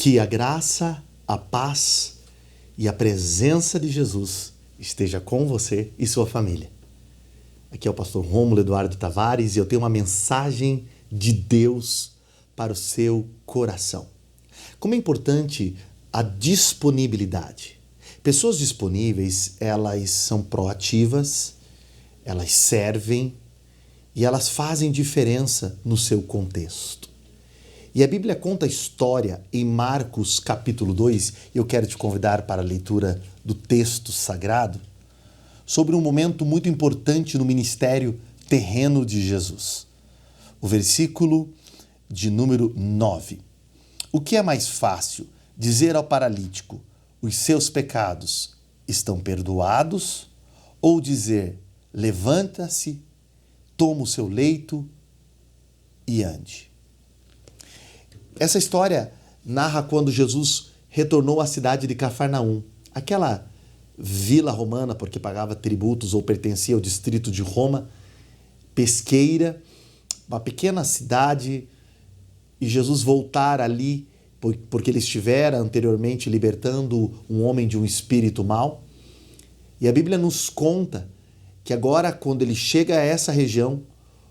Que a graça, a paz e a presença de Jesus esteja com você e sua família. Aqui é o pastor Rômulo Eduardo Tavares e eu tenho uma mensagem de Deus para o seu coração. Como é importante a disponibilidade. Pessoas disponíveis, elas são proativas, elas servem e elas fazem diferença no seu contexto. E a Bíblia conta a história em Marcos capítulo 2, e eu quero te convidar para a leitura do texto sagrado, sobre um momento muito importante no ministério terreno de Jesus. O versículo de número 9. O que é mais fácil, dizer ao paralítico, os seus pecados estão perdoados, ou dizer, levanta-se, toma o seu leito e ande? Essa história narra quando Jesus retornou à cidade de Cafarnaum, aquela vila romana, porque pagava tributos ou pertencia ao distrito de Roma, pesqueira, uma pequena cidade, e Jesus voltar ali, porque ele estivera anteriormente libertando um homem de um espírito mau. E a Bíblia nos conta que agora, quando ele chega a essa região,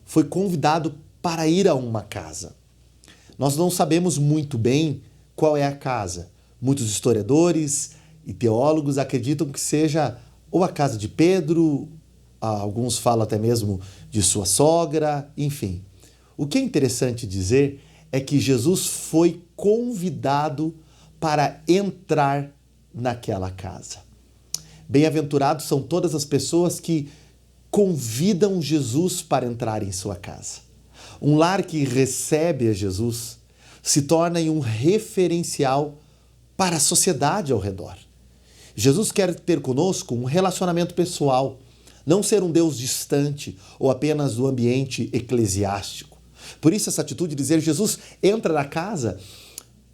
foi convidado para ir a uma casa. Nós não sabemos muito bem qual é a casa. Muitos historiadores e teólogos acreditam que seja ou a casa de Pedro, alguns falam até mesmo de sua sogra, enfim. O que é interessante dizer é que Jesus foi convidado para entrar naquela casa. Bem-aventurados são todas as pessoas que convidam Jesus para entrar em sua casa. Um lar que recebe a Jesus se torna um referencial para a sociedade ao redor. Jesus quer ter conosco um relacionamento pessoal, não ser um Deus distante ou apenas do ambiente eclesiástico. Por isso essa atitude de dizer Jesus entra na casa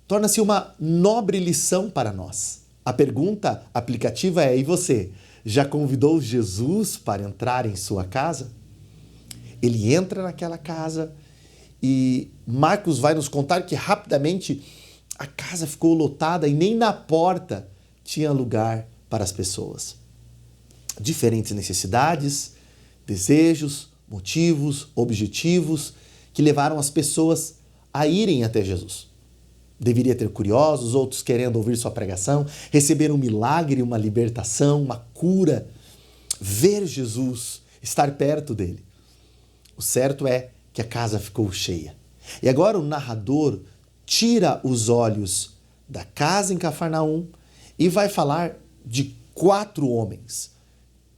torna-se uma nobre lição para nós. A pergunta aplicativa é: e você, já convidou Jesus para entrar em sua casa? Ele entra naquela casa e Marcos vai nos contar que rapidamente a casa ficou lotada e nem na porta tinha lugar para as pessoas. Diferentes necessidades, desejos, motivos, objetivos que levaram as pessoas a irem até Jesus. Deveria ter curiosos, outros querendo ouvir sua pregação, receber um milagre, uma libertação, uma cura, ver Jesus, estar perto dele. O certo é que a casa ficou cheia. E agora o narrador tira os olhos da casa em Cafarnaum e vai falar de 4 homens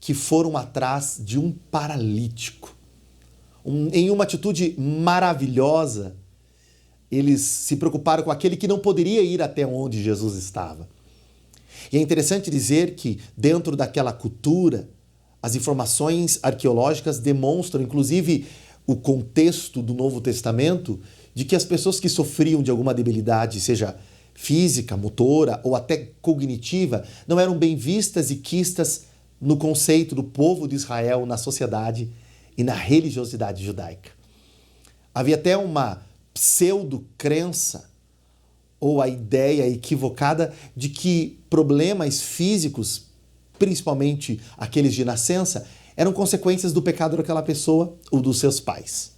que foram atrás de um paralítico. Em uma atitude maravilhosa, eles se preocuparam com aquele que não poderia ir até onde Jesus estava. E é interessante dizer que dentro daquela cultura, as informações arqueológicas demonstram, inclusive, o contexto do Novo Testamento, de que as pessoas que sofriam de alguma debilidade, seja física, motora ou até cognitiva, não eram bem vistas e quistas no conceito do povo de Israel, na sociedade e na religiosidade judaica. Havia até uma pseudo-crença ou a ideia equivocada de que problemas físicos, principalmente aqueles de nascença, eram consequências do pecado daquela pessoa ou dos seus pais.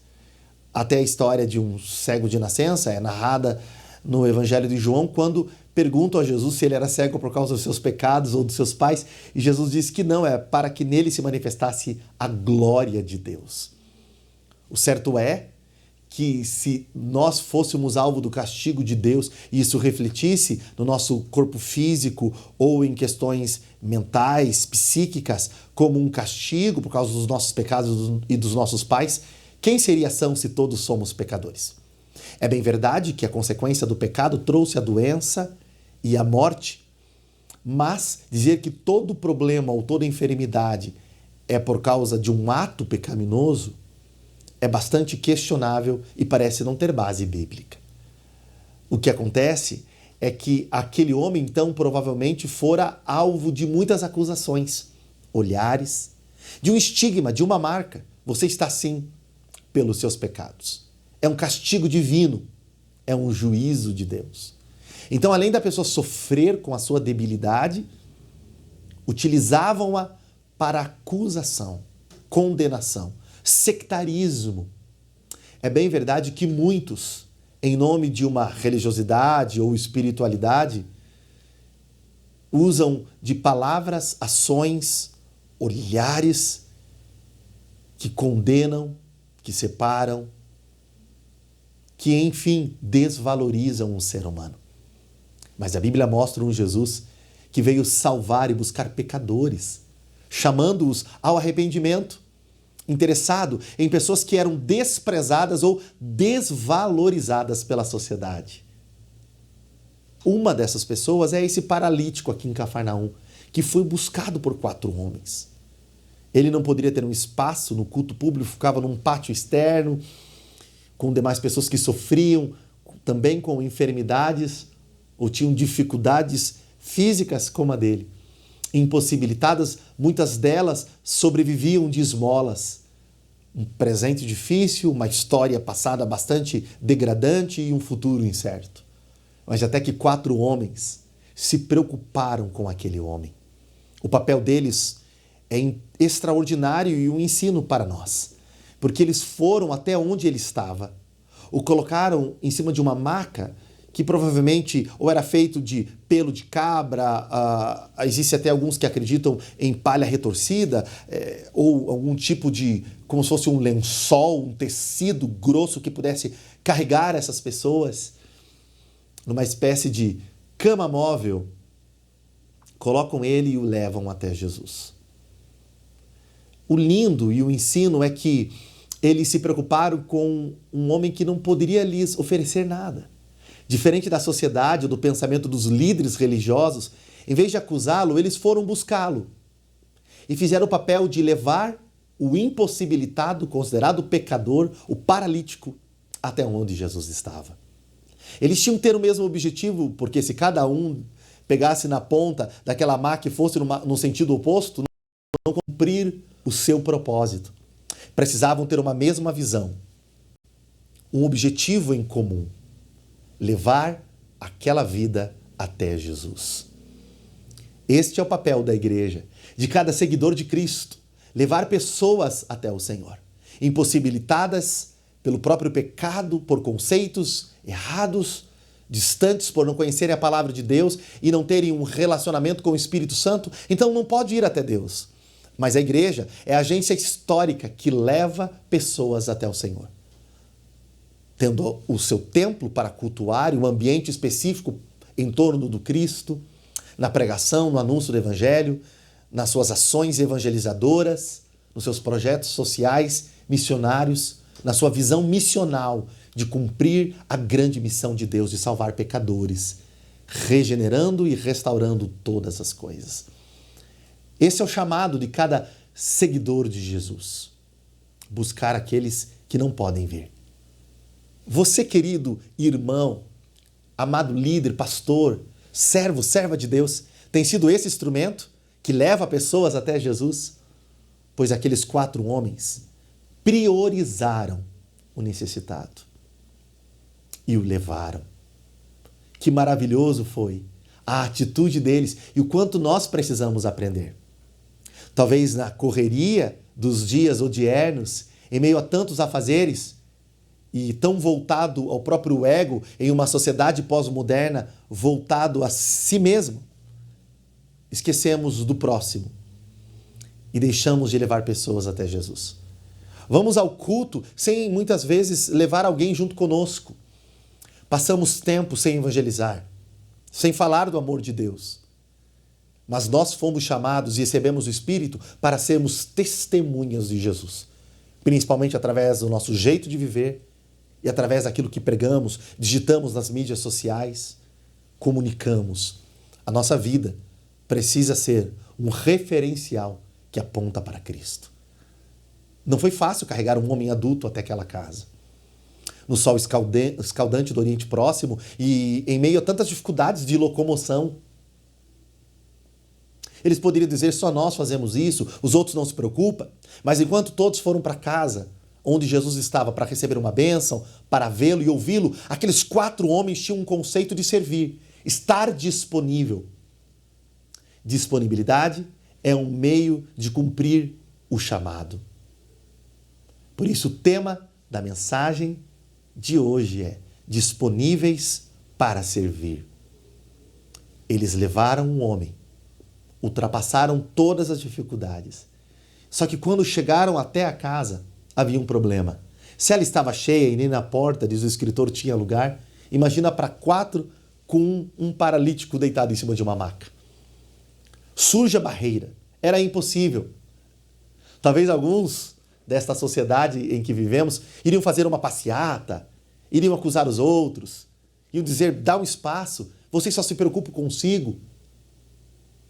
Até a história de um cego de nascença é narrada no Evangelho de João, quando perguntam a Jesus se ele era cego por causa dos seus pecados ou dos seus pais, e Jesus diz que não, é para que nele se manifestasse a glória de Deus. O certo é que se nós fôssemos alvo do castigo de Deus e isso refletisse no nosso corpo físico ou em questões mentais, psíquicas, como um castigo por causa dos nossos pecados e dos nossos pais, quem seria são se todos somos pecadores? É bem verdade que a consequência do pecado trouxe a doença e a morte, mas dizer que todo problema ou toda enfermidade é por causa de um ato pecaminoso é bastante questionável e parece não ter base bíblica. O que acontece é que aquele homem, então, provavelmente fora alvo de muitas acusações, olhares, de um estigma, de uma marca. Você está assim pelos seus pecados. É um castigo divino, é um juízo de Deus. Então, além da pessoa sofrer com a sua debilidade, utilizavam-a para acusação, condenação, sectarismo. É bem verdade que muitos, em nome de uma religiosidade ou espiritualidade, usam de palavras, ações, olhares que condenam, que separam, que, enfim, desvalorizam o ser humano. Mas a Bíblia mostra um Jesus que veio salvar e buscar pecadores, chamando-os ao arrependimento, interessado em pessoas que eram desprezadas ou desvalorizadas pela sociedade. Uma dessas pessoas é esse paralítico aqui em Cafarnaum, que foi buscado por 4 homens. Ele não poderia ter um espaço no culto público, ficava num pátio externo, com demais pessoas que sofriam também com enfermidades ou tinham dificuldades físicas como a dele. Impossibilitadas, muitas delas sobreviviam de esmolas. Um presente difícil, uma história passada bastante degradante e um futuro incerto. Mas até que 4 homens se preocuparam com aquele homem. O papel deles é extraordinário e um ensino para nós, porque eles foram até onde ele estava, o colocaram em cima de uma maca que provavelmente ou era feito de pelo de cabra, existe até alguns que acreditam em palha retorcida, ou algum tipo de, como se fosse um lençol, um tecido grosso que pudesse carregar essas pessoas, numa espécie de cama móvel, colocam ele e o levam até Jesus. O lindo e o ensino é que eles se preocuparam com um homem que não poderia lhes oferecer nada. Diferente da sociedade ou do pensamento dos líderes religiosos, em vez de acusá-lo, eles foram buscá-lo e fizeram o papel de levar o impossibilitado, considerado pecador, o paralítico, até onde Jesus estava. Eles tinham que ter o mesmo objetivo, porque se cada um pegasse na ponta daquela maca e fosse no sentido oposto, não cumprir o seu propósito. Precisavam ter uma mesma visão, um objetivo em comum: levar aquela vida até Jesus. Este é o papel da igreja, de cada seguidor de Cristo, levar pessoas até o Senhor, impossibilitadas pelo próprio pecado, por conceitos errados, distantes por não conhecerem a palavra de Deus e não terem um relacionamento com o Espírito Santo, então não pode ir até Deus. Mas a igreja é a agência histórica que leva pessoas até o Senhor, tendo o seu templo para cultuar e um ambiente específico em torno do Cristo, na pregação, no anúncio do Evangelho, nas suas ações evangelizadoras, nos seus projetos sociais, missionários, na sua visão missional de cumprir a grande missão de Deus de salvar pecadores, regenerando e restaurando todas as coisas. Esse é o chamado de cada seguidor de Jesus: buscar aqueles que não podem ver. Você, querido irmão, amado líder, pastor, servo, serva de Deus, tem sido esse instrumento que leva pessoas até Jesus? Pois aqueles 4 homens priorizaram o necessitado e o levaram. Que maravilhoso foi a atitude deles e o quanto nós precisamos aprender. Talvez na correria dos dias odiernos, em meio a tantos afazeres, e tão voltado ao próprio ego, em uma sociedade pós-moderna voltado a si mesmo, esquecemos do próximo e deixamos de levar pessoas até Jesus. Vamos ao culto sem muitas vezes levar alguém junto conosco. Passamos tempo sem evangelizar, sem falar do amor de Deus. Mas nós fomos chamados e recebemos o Espírito para sermos testemunhas de Jesus, principalmente através do nosso jeito de viver e através daquilo que pregamos, digitamos nas mídias sociais, comunicamos. A nossa vida precisa ser um referencial que aponta para Cristo. Não foi fácil carregar um homem adulto até aquela casa, no sol escaldante do Oriente Próximo e em meio a tantas dificuldades de locomoção. Eles poderiam dizer: só nós fazemos isso, os outros não se preocupam. Mas enquanto todos foram para casa, onde Jesus estava, para receber uma bênção, para vê-lo e ouvi-lo, aqueles 4 homens tinham um conceito de servir estar disponível. Disponibilidade é um meio de cumprir o chamado. Por isso, o tema da mensagem de hoje é disponíveis para servir. Eles levaram um homem, ultrapassaram todas as dificuldades. Só que quando chegaram até a casa, havia um problema. Se ela estava cheia e nem na porta, diz o escritor, tinha lugar, imagina para 4 com um paralítico deitado em cima de uma maca. Surge a barreira. Era impossível. Talvez alguns desta sociedade em que vivemos iriam fazer uma passeata, iriam acusar os outros, iam dizer, dá um espaço, vocês só se preocupam consigo.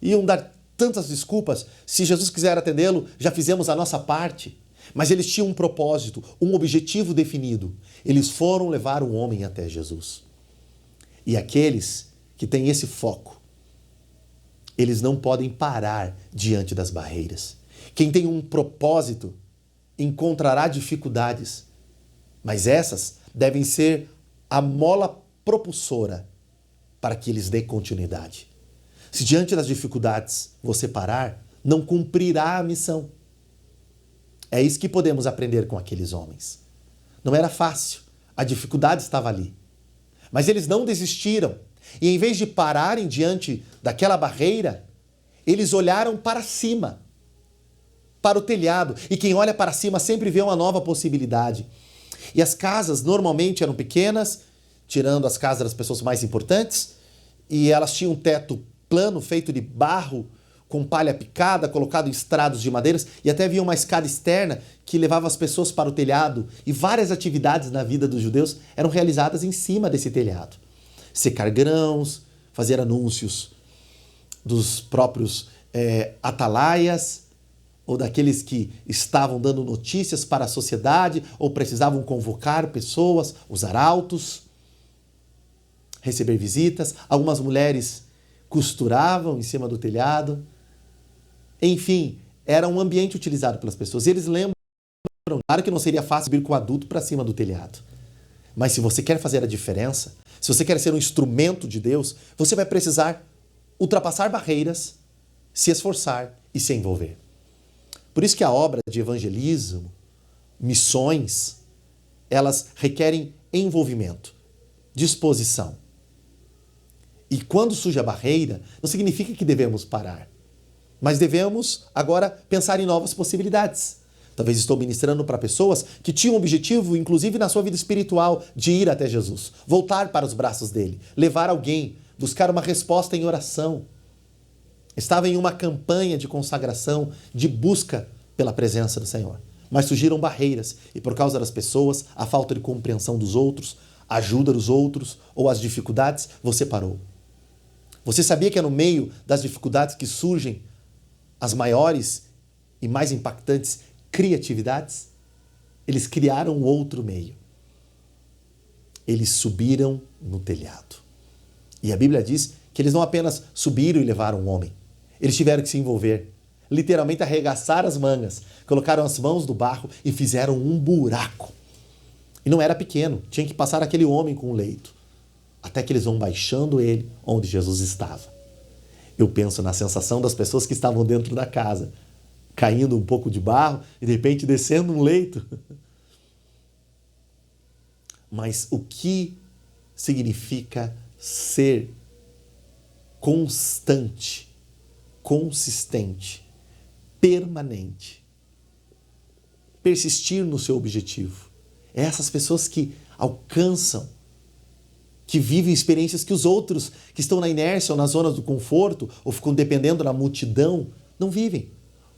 Iam dar tantas desculpas, se Jesus quiser atendê-lo, já fizemos a nossa parte. Mas eles tinham um propósito, um objetivo definido. Eles foram levar um homem até Jesus. E aqueles que têm esse foco, eles não podem parar diante das barreiras. Quem tem um propósito encontrará dificuldades, mas essas devem ser a mola propulsora para que eles dêem continuidade. Se diante das dificuldades você parar, não cumprirá a missão. É isso que podemos aprender com aqueles homens. Não era fácil, a dificuldade estava ali. Mas eles não desistiram. E em vez de pararem diante daquela barreira, eles olharam para cima, para o telhado. E quem olha para cima sempre vê uma nova possibilidade. E as casas normalmente eram pequenas, tirando as casas das pessoas mais importantes, e elas tinham um teto plano feito de barro, com palha picada, colocado em estrados de madeiras, e até havia uma escada externa que levava as pessoas para o telhado. E várias atividades na vida dos judeus eram realizadas em cima desse telhado. Secar grãos, fazer anúncios dos próprios atalaias, ou daqueles que estavam dando notícias para a sociedade, ou precisavam convocar pessoas, os arautos, receber visitas. Algumas mulheres costuravam em cima do telhado. Enfim, era um ambiente utilizado pelas pessoas. E eles lembram, claro que não seria fácil subir com o adulto para cima do telhado. Mas se você quer fazer a diferença, se você quer ser um instrumento de Deus, você vai precisar ultrapassar barreiras, se esforçar e se envolver. Por isso que a obra de evangelismo, missões, elas requerem envolvimento, disposição. E quando surge a barreira, não significa que devemos parar. Mas devemos agora pensar em novas possibilidades. Talvez estou ministrando para pessoas que tinham um objetivo, inclusive na sua vida espiritual, de ir até Jesus, voltar para os braços dele, levar alguém, buscar uma resposta em oração. Estava em uma campanha de consagração, de busca pela presença do Senhor. Mas surgiram barreiras e por causa das pessoas, a falta de compreensão dos outros, a ajuda dos outros ou as dificuldades, você parou. Você sabia que é no meio das dificuldades que surgem as maiores e mais impactantes criatividades? Eles criaram um outro meio. Eles subiram no telhado. E a Bíblia diz que eles não apenas subiram e levaram um homem. Eles tiveram que se envolver. Literalmente arregaçar as mangas. Colocaram as mãos no barro e fizeram um buraco. E não era pequeno. Tinha que passar aquele homem com o leito. Até que eles vão baixando ele onde Jesus estava. Eu penso na sensação das pessoas que estavam dentro da casa, caindo um pouco de barro e de repente descendo um leito. Mas o que significa ser constante, consistente, permanente? Persistir no seu objetivo. É essas pessoas que alcançam, que vivem experiências que os outros que estão na inércia ou nas zonas do conforto ou ficam dependendo da multidão não vivem.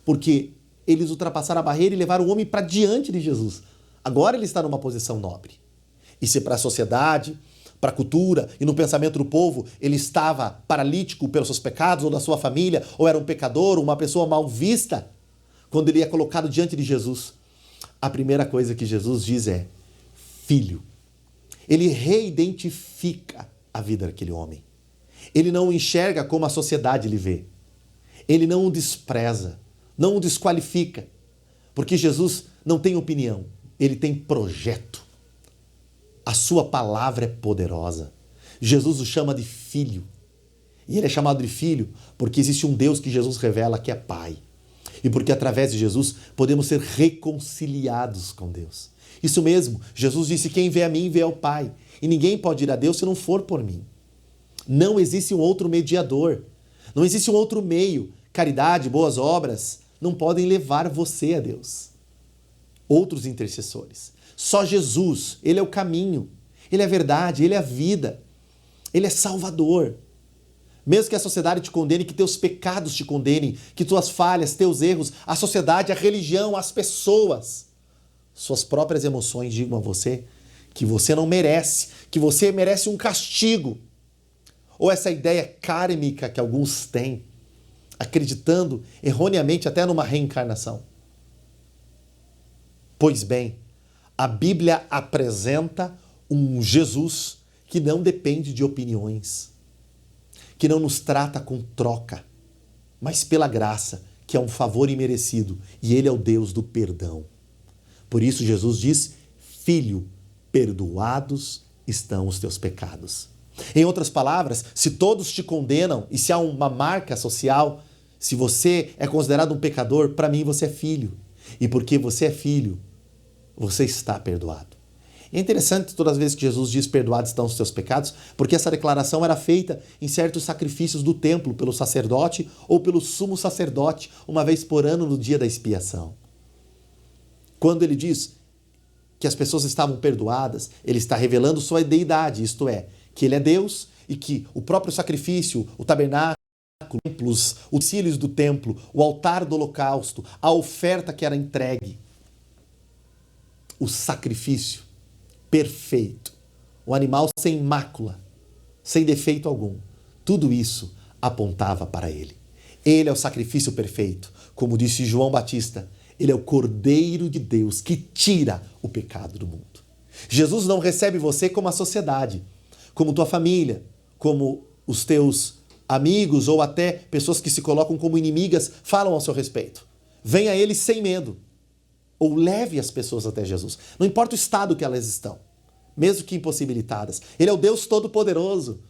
Porque eles ultrapassaram a barreira e levaram o homem para diante de Jesus. Agora ele está numa posição nobre. E se para a sociedade, para a cultura e no pensamento do povo ele estava paralítico pelos seus pecados ou da sua família, ou era um pecador, ou uma pessoa mal vista, quando ele é colocado diante de Jesus, a primeira coisa que Jesus diz é: filho. Ele reidentifica a vida daquele homem. Ele não o enxerga como a sociedade lhe vê. Ele não o despreza, não o desqualifica. Porque Jesus não tem opinião, ele tem projeto. A sua palavra é poderosa. Jesus o chama de filho. E ele é chamado de filho porque existe um Deus que Jesus revela que é Pai. E porque através de Jesus podemos ser reconciliados com Deus. Isso mesmo, Jesus disse: quem vê a mim vê ao Pai. E ninguém pode ir a Deus se não for por mim. Não existe um outro mediador. Não existe um outro meio. Caridade, boas obras não podem levar você a Deus. Outros intercessores. Só Jesus, Ele é o caminho. Ele é a verdade, Ele é a vida. Ele é Salvador. Mesmo que a sociedade te condene, que teus pecados te condenem, que tuas falhas, teus erros, a sociedade, a religião, as pessoas, suas próprias emoções digam a você que você não merece, que você merece um castigo. Ou essa ideia kármica que alguns têm, acreditando erroneamente até numa reencarnação. Pois bem, a Bíblia apresenta um Jesus que não depende de opiniões, que não nos trata com troca, mas pela graça, que é um favor imerecido, e Ele é o Deus do perdão. Por isso Jesus diz: filho, perdoados estão os teus pecados. Em outras palavras, se todos te condenam e se há uma marca social, se você é considerado um pecador, para mim você é filho. E porque você é filho, você está perdoado. É interessante todas as vezes que Jesus diz: perdoados estão os teus pecados, porque essa declaração era feita em certos sacrifícios do templo pelo sacerdote ou pelo sumo sacerdote, uma vez por ano no dia da expiação. Quando ele diz que as pessoas estavam perdoadas, ele está revelando sua deidade, isto é, que ele é Deus e que o próprio sacrifício, o tabernáculo, os utensílios do templo, o altar do holocausto, a oferta que era entregue, o sacrifício perfeito, o animal sem mácula, sem defeito algum, tudo isso apontava para ele. Ele é o sacrifício perfeito, como disse João Batista, ele é o Cordeiro de Deus que tira o pecado do mundo. Jesus não recebe você como a sociedade, como tua família, como os teus amigos ou até pessoas que se colocam como inimigas falam ao seu respeito. Venha a ele sem medo. Ou leve as pessoas até Jesus. Não importa o estado que elas estão, mesmo que impossibilitadas. Ele é o Deus Todo-Poderoso.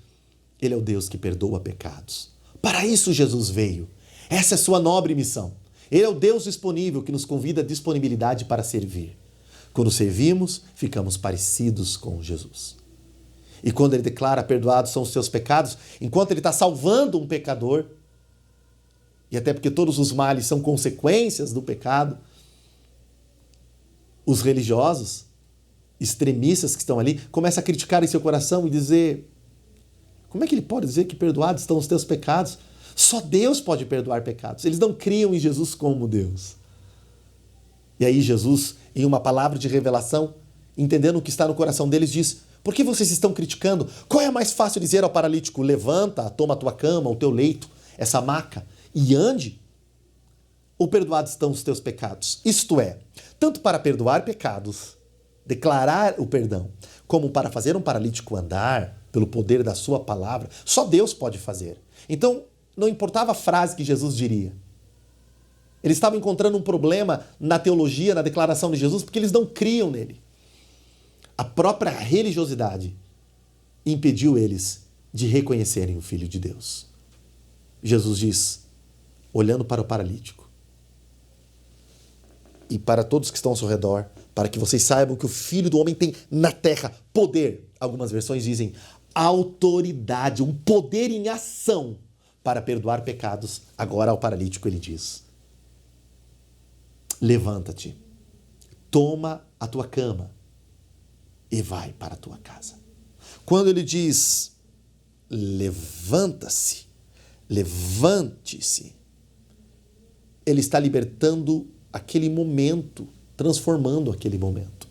Ele é o Deus que perdoa pecados. Para isso Jesus veio. Essa é a sua nobre missão. Ele é o Deus disponível que nos convida à disponibilidade para servir. Quando servimos, ficamos parecidos com Jesus. E quando ele declara: perdoados são os teus pecados, enquanto ele está salvando um pecador, e até porque todos os males são consequências do pecado, os religiosos, extremistas que estão ali, começam a criticar em seu coração e dizer: como é que ele pode dizer que perdoados estão os teus pecados? Só Deus pode perdoar pecados. Eles não criam em Jesus como Deus. E aí Jesus, em uma palavra de revelação, entendendo o que está no coração deles, diz: por que vocês estão criticando? Qual é mais fácil dizer ao paralítico: levanta, toma a tua cama, o teu leito, essa maca, e ande? Ou perdoados estão os teus pecados? Isto é, tanto para perdoar pecados, declarar o perdão, como para fazer um paralítico andar pelo poder da sua palavra, só Deus pode fazer. Então, não importava a frase que Jesus diria. Eles estavam encontrando um problema na teologia, na declaração de Jesus, porque eles não criam nele. A própria religiosidade impediu eles de reconhecerem o Filho de Deus. Jesus diz, olhando para o paralítico e para todos que estão ao seu redor, para que vocês saibam que o Filho do Homem tem na terra poder. Algumas versões dizem autoridade, um poder em ação para perdoar pecados. Agora ao paralítico ele diz: levanta-te, toma a tua cama e vai para a tua casa. Quando ele diz levanta-se, levante-se, ele está libertando aquele momento, transformando aquele momento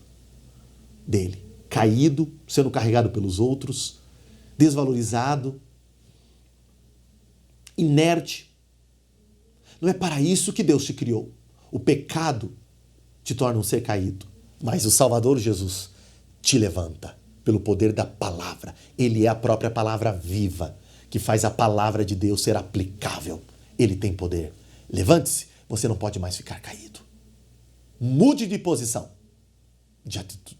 dele, caído, sendo carregado pelos outros, desvalorizado, inerte. Não é para isso que Deus te criou. O pecado te torna um ser caído, mas o Salvador Jesus te levanta pelo poder da palavra. Ele é a própria palavra viva, que faz a palavra de Deus ser aplicável. Ele tem poder. Levante-se, você não pode mais ficar caído. Mude de posição,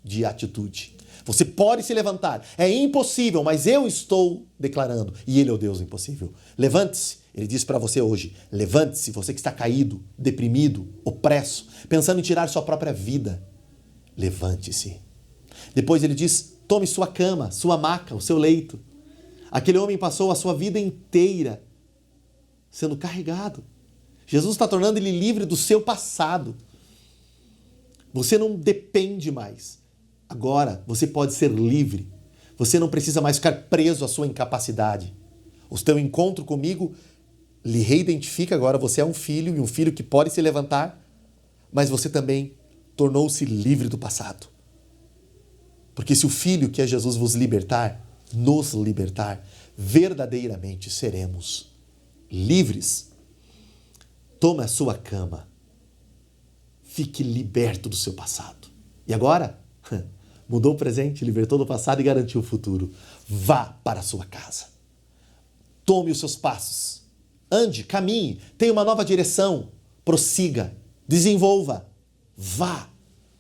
de atitude. Você pode se levantar. É impossível, mas eu estou declarando. E Ele é o Deus do impossível. Levante-se. Ele diz para você hoje, levante-se, você que está caído, deprimido, opresso, pensando em tirar sua própria vida. Levante-se. Depois ele diz, tome sua cama, sua maca, o seu leito. Aquele homem passou a sua vida inteira sendo carregado. Jesus está tornando ele livre do seu passado. Você não depende mais. Agora você pode ser livre. Você não precisa mais ficar preso à sua incapacidade. O seu encontro comigo lhe reidentifica. Agora você é um filho, e um filho que pode se levantar, mas você também tornou-se livre do passado. Porque se o Filho, que é Jesus, vos libertar, nos libertar, verdadeiramente seremos livres. Tome a sua cama. Fique liberto do seu passado. E agora? Mudou o presente, libertou do passado e garantiu o futuro. Vá para a sua casa. Tome os seus passos. Ande, caminhe, tenha uma nova direção. Prossiga, desenvolva. Vá,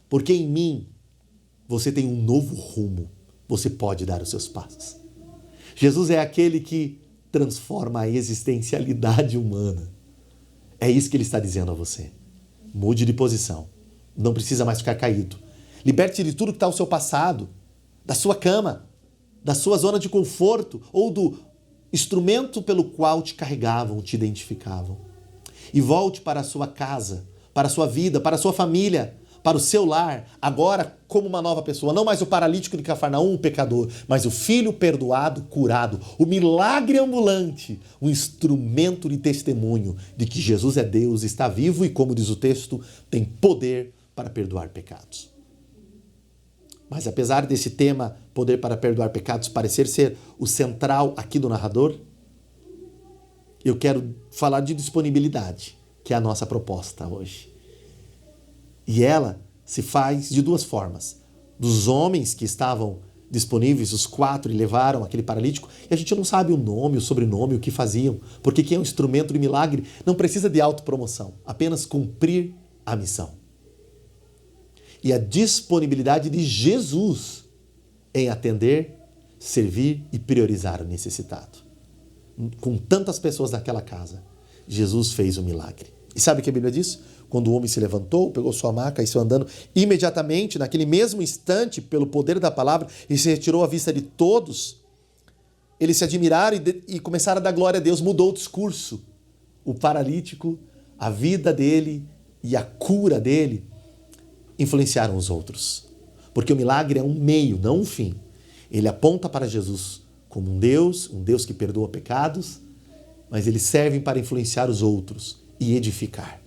porque em mim você tem um novo rumo. Você pode dar os seus passos. Jesus é aquele que transforma a existencialidade humana. É isso que ele está dizendo a você. Mude de posição. Não precisa mais ficar caído. Liberte-se de tudo que está ao seu passado, da sua cama, da sua zona de conforto ou do instrumento pelo qual te carregavam, te identificavam. E volte para a sua casa, para a sua vida, para a sua família, para o seu lar, agora como uma nova pessoa. Não mais o paralítico de Cafarnaum, o pecador, mas o filho perdoado, curado, o milagre ambulante, um instrumento de testemunho de que Jesus é Deus, está vivo e, como diz o texto, tem poder para perdoar pecados. Mas apesar desse tema, poder para perdoar pecados, parecer ser o central aqui do narrador, eu quero falar de disponibilidade, que é a nossa proposta hoje. E ela se faz de duas formas. Dos homens que estavam disponíveis, os 4, e levaram aquele paralítico, e a gente não sabe o nome, o sobrenome, o que faziam, porque quem é um instrumento de milagre não precisa de autopromoção, apenas cumprir a missão. E a disponibilidade de Jesus em atender, servir e priorizar o necessitado. Com tantas pessoas naquela casa, Jesus fez o milagre. E sabe o que a Bíblia diz? Quando o homem se levantou, pegou sua maca e saiu andando, imediatamente, naquele mesmo instante, pelo poder da palavra, e se retirou à vista de todos, eles se admiraram e começaram a dar glória a Deus. Mudou o discurso. O paralítico, a vida dele e a cura dele influenciaram os outros. Porque o milagre é um meio, não um fim. Ele aponta para Jesus como um Deus que perdoa pecados, mas eles servem para influenciar os outros e edificar.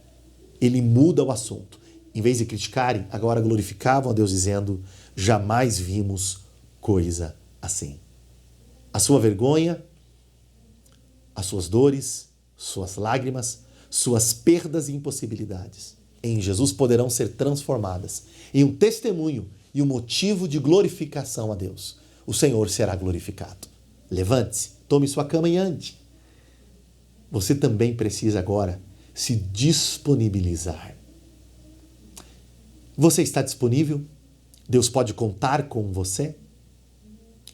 Ele muda o assunto. Em vez de criticarem, agora glorificavam a Deus dizendo, jamais vimos coisa assim. A sua vergonha, as suas dores, suas lágrimas, suas perdas e impossibilidades em Jesus poderão ser transformadas em um testemunho e um motivo de glorificação a Deus. O Senhor será glorificado. Levante-se, tome sua cama e ande. Você também precisa agora se disponibilizar. Você está disponível? Deus pode contar com você?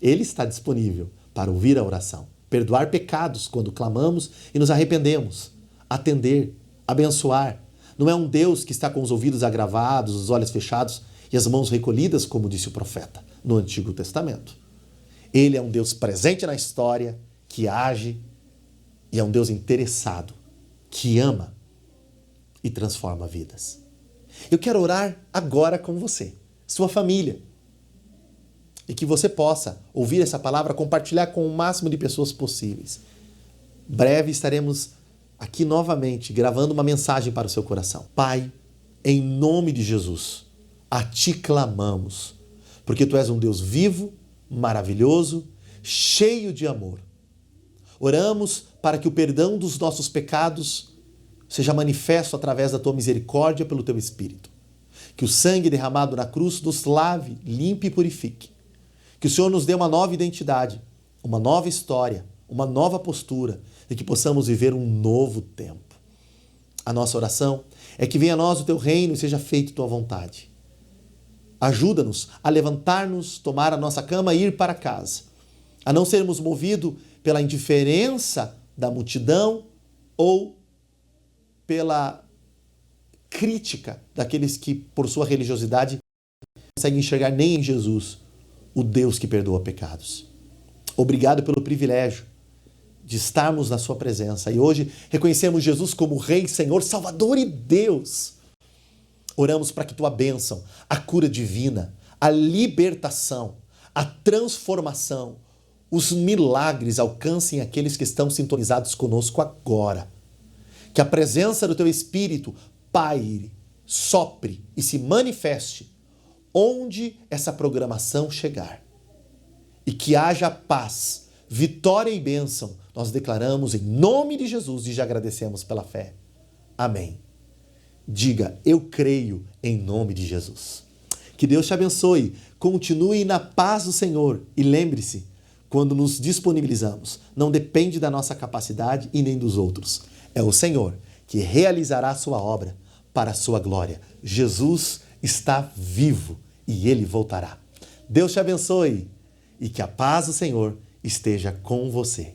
Ele está disponível para ouvir a oração, perdoar pecados quando clamamos e nos arrependemos, atender, abençoar. Não é um Deus que está com os ouvidos agravados, os olhos fechados e as mãos recolhidas, como disse o profeta no Antigo Testamento. Ele é um Deus presente na história, que age, e é um Deus interessado, que ama e transforma vidas. Eu quero orar agora com você, sua família, e que você possa ouvir essa palavra, compartilhar com o máximo de pessoas possíveis. Breve estaremos aqui novamente gravando uma mensagem para o seu coração. Pai, em nome de Jesus, a Ti clamamos, porque Tu és um Deus vivo, maravilhoso, cheio de amor. Oramos para que o perdão dos nossos pecados seja manifesto através da Tua misericórdia pelo Teu Espírito. Que o sangue derramado na cruz nos lave, limpe e purifique. Que o Senhor nos dê uma nova identidade, uma nova história, uma nova postura e que possamos viver um novo tempo. A nossa oração é que venha a nós o Teu reino e seja feita Tua vontade. Ajuda-nos a levantar-nos, tomar a nossa cama e ir para casa. A não sermos movidos pela indiferença da multidão ou pela crítica daqueles que, por sua religiosidade, não conseguem enxergar nem em Jesus o Deus que perdoa pecados. Obrigado pelo privilégio de estarmos na sua presença e hoje reconhecemos Jesus como Rei, Senhor, Salvador e Deus. Oramos para que tua bênção, a cura divina, a libertação, a transformação, os milagres alcancem aqueles que estão sintonizados conosco agora. Que a presença do teu Espírito paire, sopre e se manifeste onde essa programação chegar. E que haja paz, vitória e bênção. Nós declaramos em nome de Jesus e já agradecemos pela fé. Amém. Diga, eu creio em nome de Jesus. Que Deus te abençoe. Continue na paz do Senhor. E lembre-se, quando nos disponibilizamos, não depende da nossa capacidade e nem dos outros. É o Senhor que realizará a sua obra para a sua glória. Jesus está vivo e Ele voltará. Deus te abençoe e que a paz do Senhor esteja com você.